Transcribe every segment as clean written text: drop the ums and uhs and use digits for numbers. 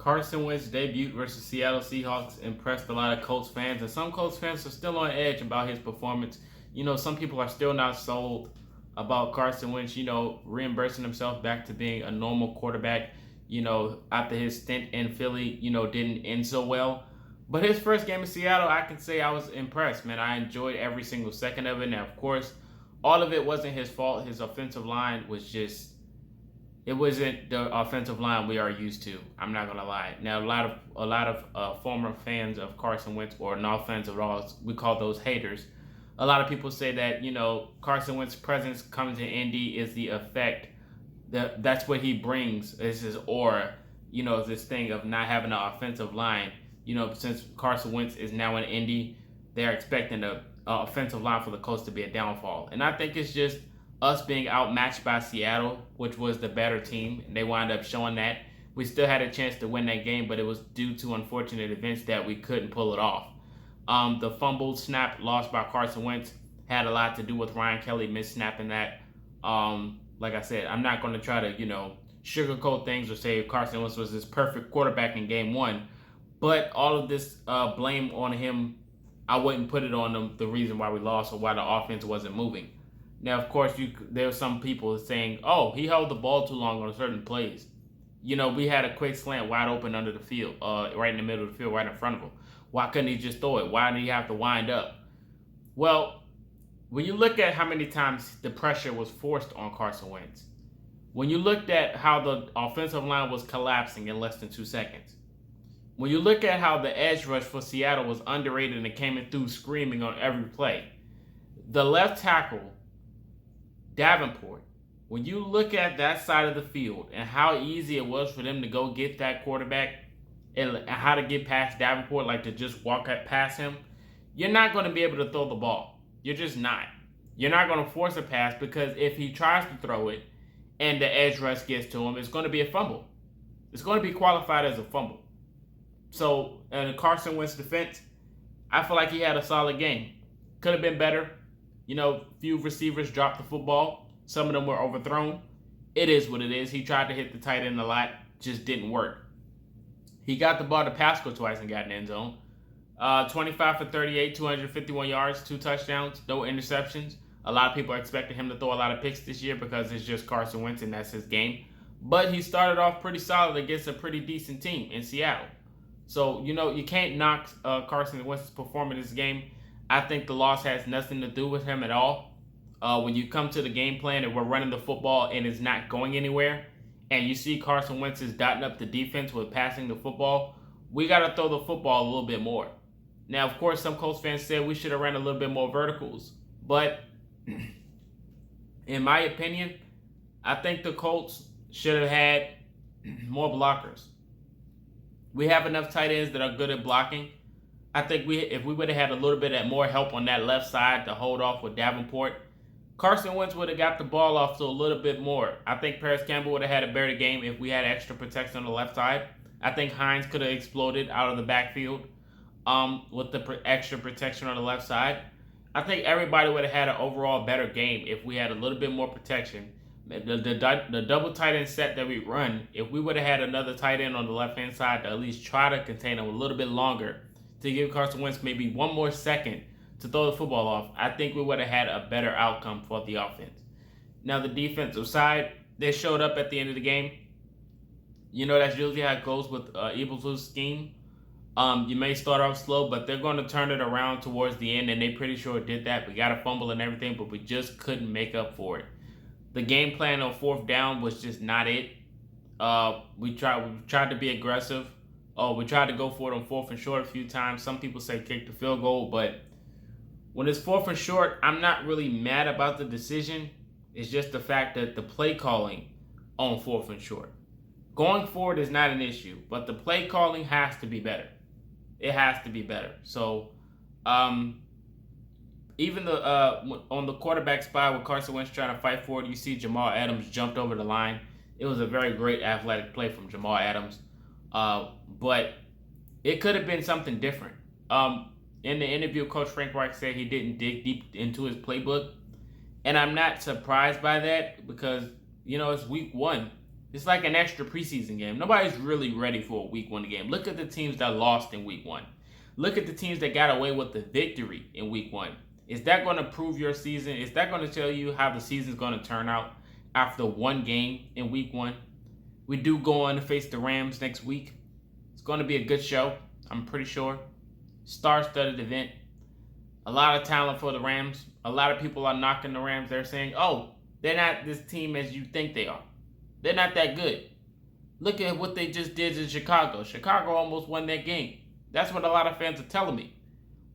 Carson Wentz debut versus Seattle Seahawks impressed a lot of Colts fans, and some Colts fans are still on edge about his performance. Some people are still not sold about Carson Wentz, reimbursing himself back to being a normal quarterback, after his stint in Philly, didn't end so well. But his first game in Seattle, I can say I was impressed, man. I enjoyed every single second of it. Now, of course, all of it wasn't his fault. His offensive line was just it wasn't the offensive line we are used to. I'm not gonna lie. Now, a lot of former fans of Carson Wentz, or not fans at all, we call those haters. A lot of people say that Carson Wentz's presence coming to Indy is the effect that's what he brings. Is his aura. This thing of not having an offensive line. Since Carson Wentz is now in Indy, they're expecting the offensive line for the Colts to be a downfall, and I think it's just us being outmatched by Seattle, which was the better team, and they wound up showing that. We still had a chance to win that game, but it was due to unfortunate events that we couldn't pull it off. The fumbled snap lost by Carson Wentz had a lot to do with Ryan Kelly missnapping that. Like I said, I'm not going to try to, sugarcoat things or say Carson Wentz was this perfect quarterback in game one, but all of this blame on him, I wouldn't put it on the reason why we lost or why the offense wasn't moving. Now, of course, there are some people saying, oh, he held the ball too long on certain plays. We had a quick slant wide open under the field, right in the middle of the field, right in front of him. Why couldn't he just throw it? Why did he have to wind up? Well, when you look at how many times the pressure was forced on Carson Wentz, when you looked at how the offensive line was collapsing in less than 2 seconds, when you look at how the edge rush for Seattle was underrated and it came in through screaming on every play, the left tackle, Davenport, when you look at that side of the field and how easy it was for them to go get that quarterback and how to get past Davenport, like to just walk past him, you're not going to be able to throw the ball. You're just not. You're not going to force a pass, because if he tries to throw it and the edge rush gets to him, it's going to be a fumble. It's going to be qualified as a fumble. So, in Carson Wentz's defense, I feel like he had a solid game. Could have been better. Few receivers dropped the football. Some of them were overthrown. It is what it is. He tried to hit the tight end a lot. Just didn't work. He got the ball to Pascal twice and got in the end zone. 25 for 38, 251 yards, 2 touchdowns, no interceptions. A lot of people are expecting him to throw a lot of picks this year because it's just Carson Wentz and that's his game. But he started off pretty solid against a pretty decent team in Seattle. So, you can't knock Carson Wentz's performance this game. I think the loss has nothing to do with him at all. When you come to the game plan and we're running the football and it's not going anywhere, and you see Carson Wentz is dotting up the defense with passing the football, we got to throw the football a little bit more. Now, of course, some Colts fans said we should have ran a little bit more verticals. But in my opinion, I think the Colts should have had more blockers. We have enough tight ends that are good at blocking. I think if we would have had a little bit more help on that left side to hold off with Davenport, Carson Wentz would have got the ball off to a little bit more. I think Paris Campbell would have had a better game if we had extra protection on the left side. I think Hines could have exploded out of the backfield with the extra protection on the left side. I think everybody would have had an overall better game if we had a little bit more protection. The double tight end set that we run, if we would have had another tight end on the left-hand side to at least try to contain him a little bit longer, to give Carson Wentz maybe one more second to throw the football off, I think we would have had a better outcome for the offense. Now, the defensive side, they showed up at the end of the game. That's usually how it goes with Eberflus' scheme. You may start off slow, but they're going to turn it around towards the end, and they pretty sure did that. We got a fumble and everything, but we just couldn't make up for it. The game plan on 4th down was just not it. We tried to be aggressive. We tried to go for it on 4th and short a few times. Some people say kick the field goal, but when it's 4th and short, I'm not really mad about the decision. It's just the fact that the play calling on 4th and short. Going forward is not an issue, but the play calling has to be better. It has to be better. So, even on the quarterback spot with Carson Wentz trying to fight for it, you see Jamal Adams jumped over the line. It was a very great athletic play from Jamal Adams. But it could have been something different. In the interview, Coach Frank Reich said he didn't dig deep into his playbook. And I'm not surprised by that because, it's week 1. It's like an extra preseason game. Nobody's really ready for a week 1 game. Look at the teams that lost in week 1. Look at the teams that got away with the victory in week 1. Is that going to prove your season? Is that going to tell you how the season's going to turn out after 1 game in week 1? We do go on to face the Rams next week. It's going to be a good show, I'm pretty sure. Star-studded event. A lot of talent for the Rams. A lot of people are knocking the Rams. They're saying, oh, they're not this team as you think they are. They're not that good. Look at what they just did in Chicago. Chicago almost won that game. That's what a lot of fans are telling me.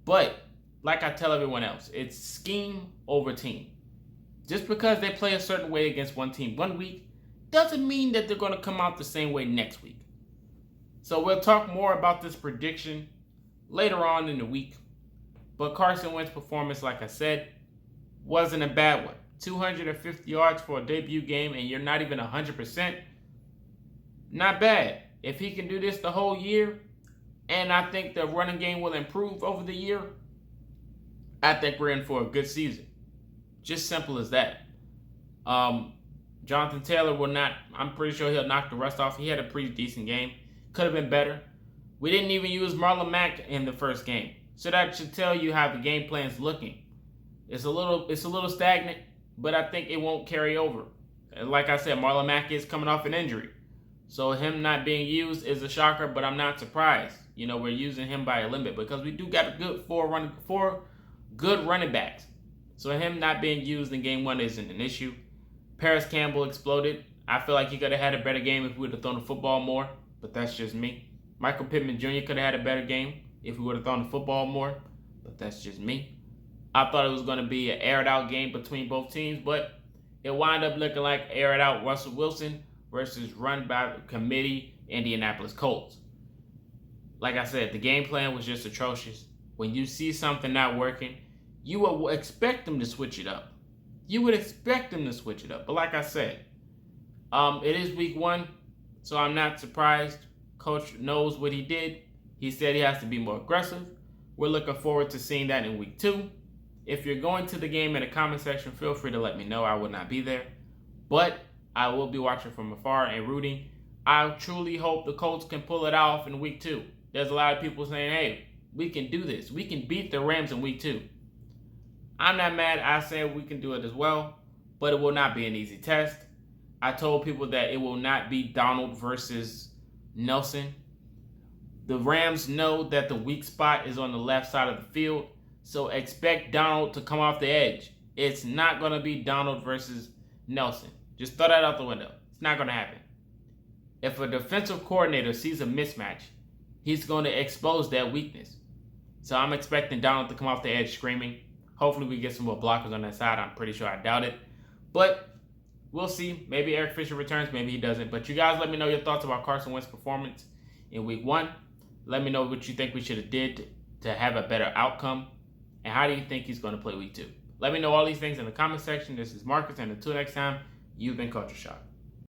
But, like I tell everyone else, it's scheme over team. Just because they play a certain way against one team 1 week doesn't mean that they're going to come out the same way next week. So we'll talk more about this prediction later on in the week. But Carson Wentz's performance, like I said, wasn't a bad one. 250 yards for a debut game and you're not even 100%. Not bad. If he can do this the whole year, and I think the running game will improve over the year, I think we're in for a good season. Just simple as that. Jonathan Taylor will not, I'm pretty sure he'll knock the rust off. He had a pretty decent game. Could have been better. We didn't even use Marlon Mack in the first game. So that should tell you how the game plan's looking. It's a little stagnant, but I think it won't carry over. Like I said, Marlon Mack is coming off an injury. So him not being used is a shocker, but I'm not surprised. You know, we're using him by a limit because we do got a good four good running backs. So him not being used in game 1 isn't an issue. Paris Campbell exploded. I feel like he could have had a better game if we would have thrown the football more, but that's just me. Michael Pittman Jr. could have had a better game if we would have thrown the football more, but that's just me. I thought it was going to be an aired out game between both teams, but it wound up looking like aired out Russell Wilson versus run by committee Indianapolis Colts. Like I said, the game plan was just atrocious. When you see something not working, you would expect them to switch it up. But like I said, it is week 1, so I'm not surprised. Coach knows what he did. He said he has to be more aggressive. We're looking forward to seeing that in week 2. If you're going to the game in the comment section, feel free to let me know. I will not be there, but I will be watching from afar and rooting. I truly hope the Colts can pull it off in week 2. There's a lot of people saying, hey, we can do this. We can beat the Rams in week 2. I'm not mad. I said we can do it as well, but it will not be an easy test. I told people that it will not be Donald versus Nelson. The Rams know that the weak spot is on the left side of the field, so expect Donald to come off the edge. It's not going to be Donald versus Nelson. Just throw that out the window. It's not going to happen. If a defensive coordinator sees a mismatch, he's going to expose that weakness. So I'm expecting Donald to come off the edge screaming. Hopefully we get some more blockers on that side. I'm pretty sure I doubt it. But we'll see. Maybe Eric Fisher returns. Maybe he doesn't. But you guys let me know your thoughts about Carson Wentz's performance in week 1. Let me know what you think we should have did to have a better outcome. And how do you think he's going to play week 2? Let me know all these things in the comment section. This is Marcus, and until next time, you've been Culture Shock.